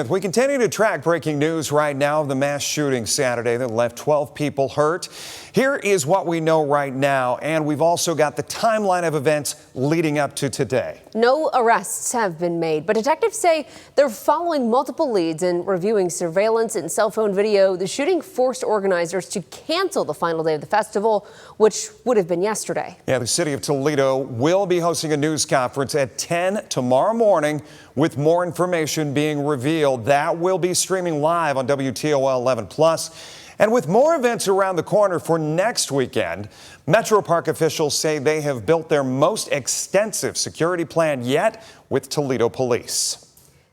We continue to track breaking news right now of the mass shooting Saturday that left 12 people hurt. Here is what we know right now, and we've also got the timeline of events leading up to today. No arrests have been made, but detectives say they're following multiple leads and reviewing surveillance and cell phone video. The shooting forced organizers to cancel the final day of the festival, which would have been yesterday. Yeah, the city of Toledo will be hosting a news conference at 10 tomorrow morning with more information being revealed. That will be streaming live on WTOL 11+. And with more events around the corner for next weekend, Metro Park officials say they have built their most extensive security plan yet with Toledo Police.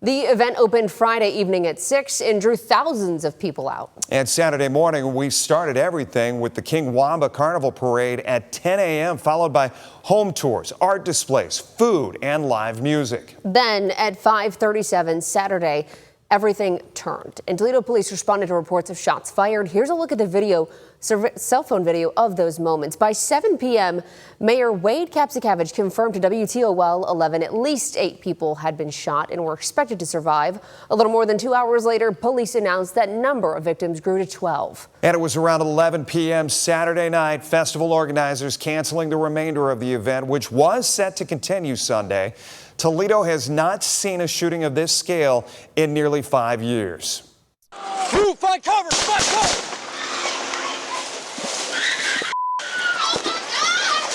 The event opened Friday evening at 6 and drew thousands of people out. And Saturday morning, we started everything with the King Wamba Carnival Parade at 10 a.m., followed by home tours, art displays, food, and live music. Then at 5:37 Saturday, everything turned, and Toledo police responded to reports of shots fired. Here's a look at the video, cell phone video of those moments. By 7 p.m., Mayor Wade Kapsakavage confirmed to WTOL 11 at least 8 people had been shot and were expected to survive. A little more than 2 hours later, police announced that number of victims grew to 12. And it was around 11 p.m. Saturday night, festival organizers canceling the remainder of the event, which was set to continue Sunday. Toledo has not seen a shooting of this scale in nearly 5 years. Move, find cover, find cover!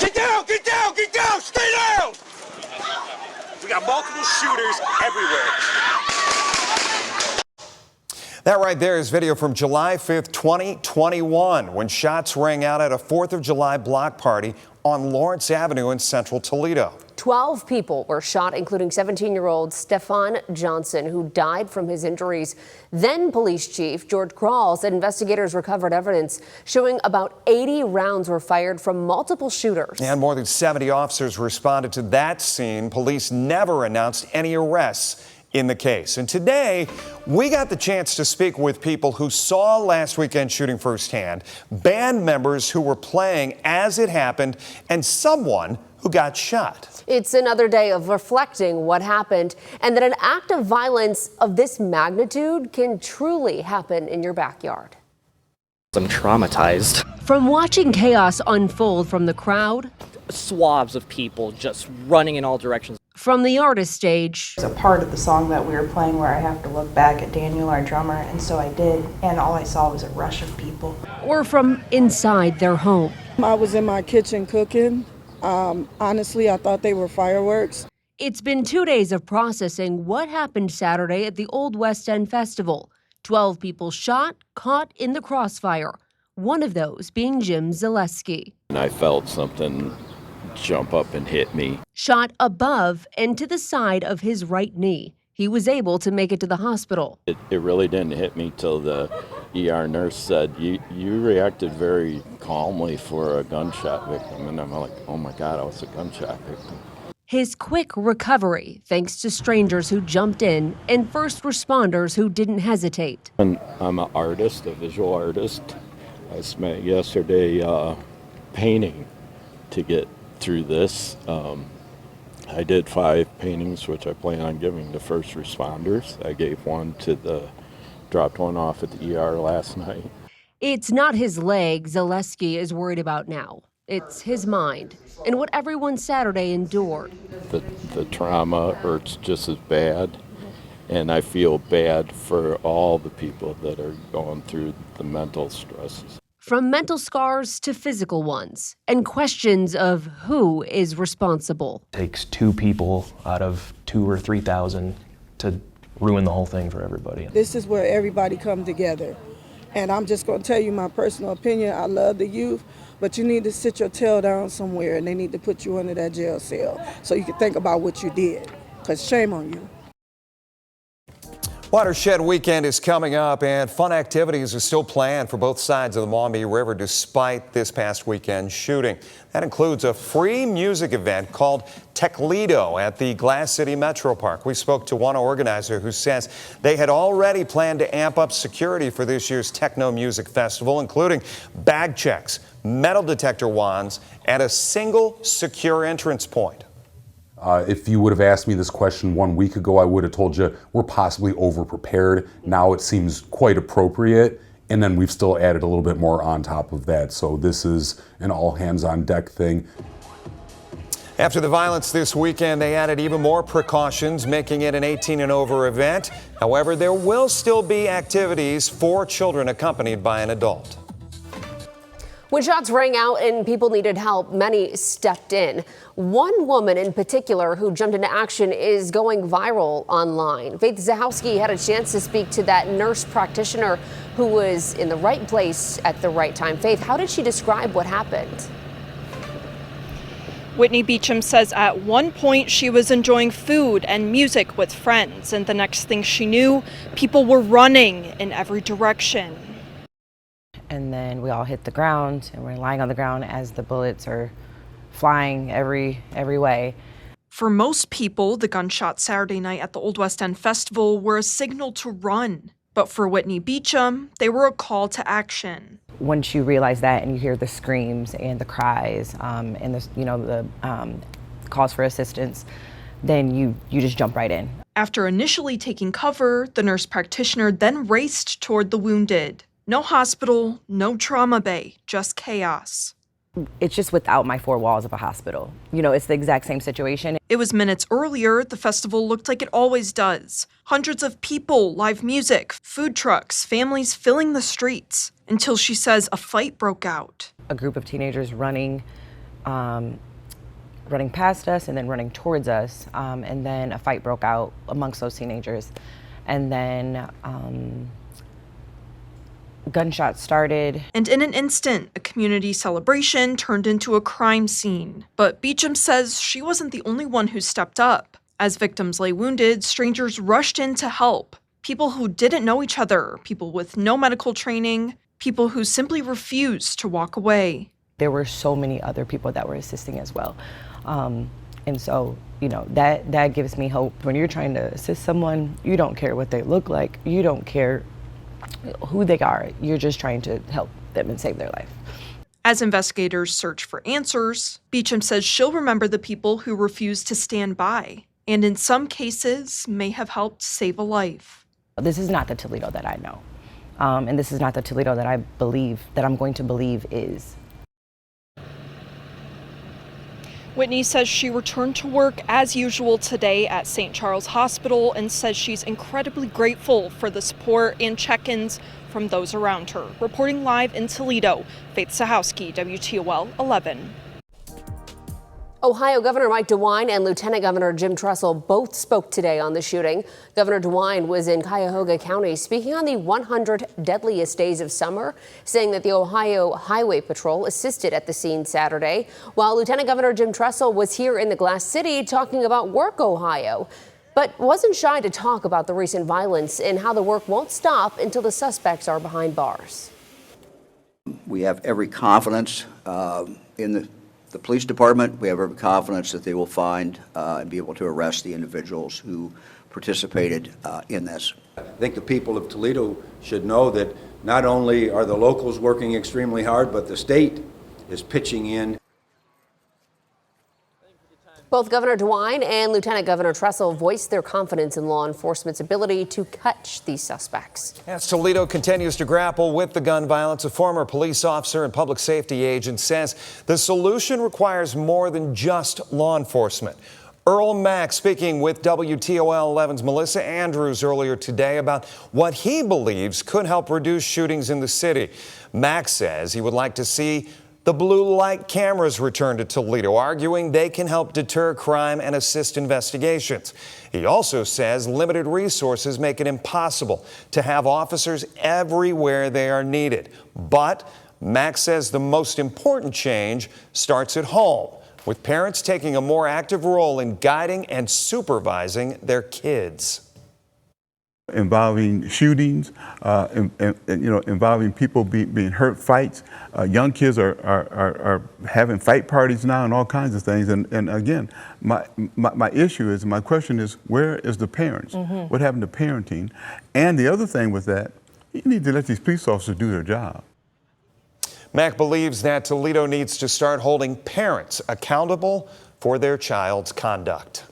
Get down, get down, get down, stay down! We got multiple shooters everywhere. That right there is video from July 5th, 2021, when shots rang out at a 4th of July block party on Lawrence Avenue in central Toledo. 12 people were shot, including 17-year-old Stefan Johnson, who died from his injuries. Then Police Chief George Krawls said investigators recovered evidence showing about 80 rounds were fired from multiple shooters. And more than 70 officers responded to that scene. Police never announced any arrests in the case. And today, we got the chance to speak with people who saw last weekend's shooting firsthand, band members who were playing as it happened, and someone who got shot. It's another day of reflecting what happened and that an act of violence of this magnitude can truly happen in your backyard. I'm traumatized. From watching chaos unfold from the crowd, Swabs of people just running in all directions. From the artist stage, There's a part of the song that we were playing where I have to look back at Daniel, our drummer, and so I did, and all I saw was a rush of people. or from inside their home. I was in my kitchen cooking. Honestly, I thought they were fireworks. It's been 2 days of processing what happened Saturday at the Old West End Festival. 12 people shot, caught in the crossfire, one of those being Jim Zaleski. And I felt something jump up and hit me. Shot above and to the side of his right knee. He was able to make it to the hospital. It really didn't hit me till the ER nurse said, you reacted very calmly for a gunshot victim. And I'm like, oh my God, I was a gunshot victim. His quick recovery, thanks to strangers who jumped in and first responders who didn't hesitate. And I'm an artist, a visual artist. I spent yesterday painting to get through this. I did 5 paintings, which I plan on giving to first responders. I gave one dropped one off at the ER last night. It's not his leg Zaleski is worried about now. It's his mind and what everyone Saturday endured. The trauma hurts just as bad, and I feel bad for all the people that are going through the mental stresses. From mental scars to physical ones, and questions of who is responsible. It takes 2 people out of 2,000 or 3,000 to ruin the whole thing for everybody. This is where everybody come together. And I'm just going to tell you my personal opinion. I love the youth, but you need to sit your tail down somewhere, and they need to put you under that jail cell so you can think about what you did, because shame on you. Watershed Weekend is coming up, and fun activities are still planned for both sides of the Maumee River despite this past weekend's shooting. That includes a free music event called Techledo at the Glass City Metro Park. We spoke to one organizer who says they had already planned to amp up security for this year's Techno Music Festival, including bag checks, metal detector wands, and a single secure entrance point. If you would have asked me this question 1 week ago, I would have told you we're possibly over-prepared. Now it seems quite appropriate, and then we've still added a little bit more on top of that. So this is an all-hands-on-deck thing. After the violence this weekend, they added even more precautions, making it an 18 and over event. However, there will still be activities for children accompanied by an adult. When shots rang out and people needed help, many stepped in. One woman in particular who jumped into action is going viral online. Faith Zahowski had a chance to speak to that nurse practitioner who was in the right place at the right time. Faith, how did she describe what happened? Whitney Beachum says at one point she was enjoying food and music with friends, and the next thing she knew, people were running in every direction. And then we all hit the ground, and we're lying on the ground as the bullets are flying every way. For most people, the gunshots Saturday night at the Old West End Festival were a signal to run. But for Whitney Beachum, they were a call to action. Once you realize that and you hear the screams and the cries and the calls for assistance, then you just jump right in. After initially taking cover, the nurse practitioner then raced toward the wounded. No hospital, no trauma bay, just chaos. It's just without my four walls of a hospital. It's the exact same situation. It was minutes earlier. The festival looked like it always does. Hundreds of people, live music, food trucks, families filling the streets, until she says a fight broke out. A group of teenagers running past us and then running towards us, and then a fight broke out amongst those teenagers. And then gunshots started. And in an instant, a community celebration turned into a crime scene. But Beachum says she wasn't the only one who stepped up. As victims lay wounded, strangers rushed in to help. People who didn't know each other, people with no medical training, people who simply refused to walk away. There were so many other people that were assisting as well. And so, that gives me hope. When you're trying to assist someone, you don't care what they look like. You don't care who they are. You're just trying to help them and save their life. As investigators search for answers, Beachum says she'll remember the people who refused to stand by, and in some cases may have helped save a life. This is not the Toledo that I know. And this is not the Toledo that I'm going to believe is. Whitney says she returned to work as usual today at St. Charles Hospital and says she's incredibly grateful for the support and check-ins from those around her. Reporting live in Toledo, Faith Zahowski, WTOL 11. Ohio Governor Mike DeWine and Lieutenant Governor Jim Tressel both spoke today on the shooting. Governor DeWine was in Cuyahoga County speaking on the 100 deadliest days of summer, saying that the Ohio Highway Patrol assisted at the scene Saturday, while Lieutenant Governor Jim Tressel was here in the Glass City talking about Work Ohio, but wasn't shy to talk about the recent violence and how the work won't stop until the suspects are behind bars. We have every confidence in the police department. We have every confidence that they will find and be able to arrest the individuals who participated in this. I think the people of Toledo should know that not only are the locals working extremely hard, but the state is pitching in. Both Governor DeWine and Lieutenant Governor Tressel voiced their confidence in law enforcement's ability to catch these suspects. As Toledo continues to grapple with the gun violence, a former police officer and public safety agent says the solution requires more than just law enforcement. Earl Mack speaking with WTOL 11's Melissa Andrews earlier today about what he believes could help reduce shootings in the city. Mack says he would like to see the blue light cameras return to Toledo, arguing they can help deter crime and assist investigations. He also says limited resources make it impossible to have officers everywhere they are needed. But Mack says the most important change starts at home, with parents taking a more active role in guiding and supervising their kids. Involving shootings, involving people being hurt, fights. Young kids are having fight parties now and all kinds of things. And again, my issue is, my question is, where is the parents? Mm-hmm. What happened to parenting? And the other thing with that, you need to let these police officers do their job. Mack believes that Toledo needs to start holding parents accountable for their child's conduct.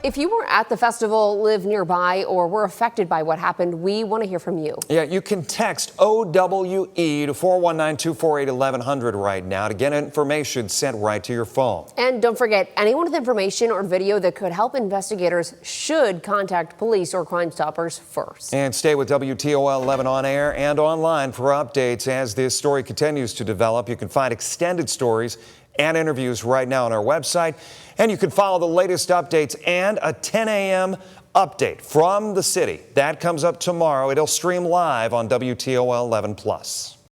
If you were at the festival, live nearby, or were affected by what happened, we want to hear from you. Yeah, you can text OWE to 419-248-1100 right now to get information sent right to your phone. And don't forget, anyone with information or video that could help investigators should contact police or Crime Stoppers first. And stay with WTOL 11 on air and online for updates as this story continues to develop. You can find extended stories and interviews right now on our website. And you can follow the latest updates and a 10 a.m. update from the city. That comes up tomorrow. It'll stream live on WTOL 11+.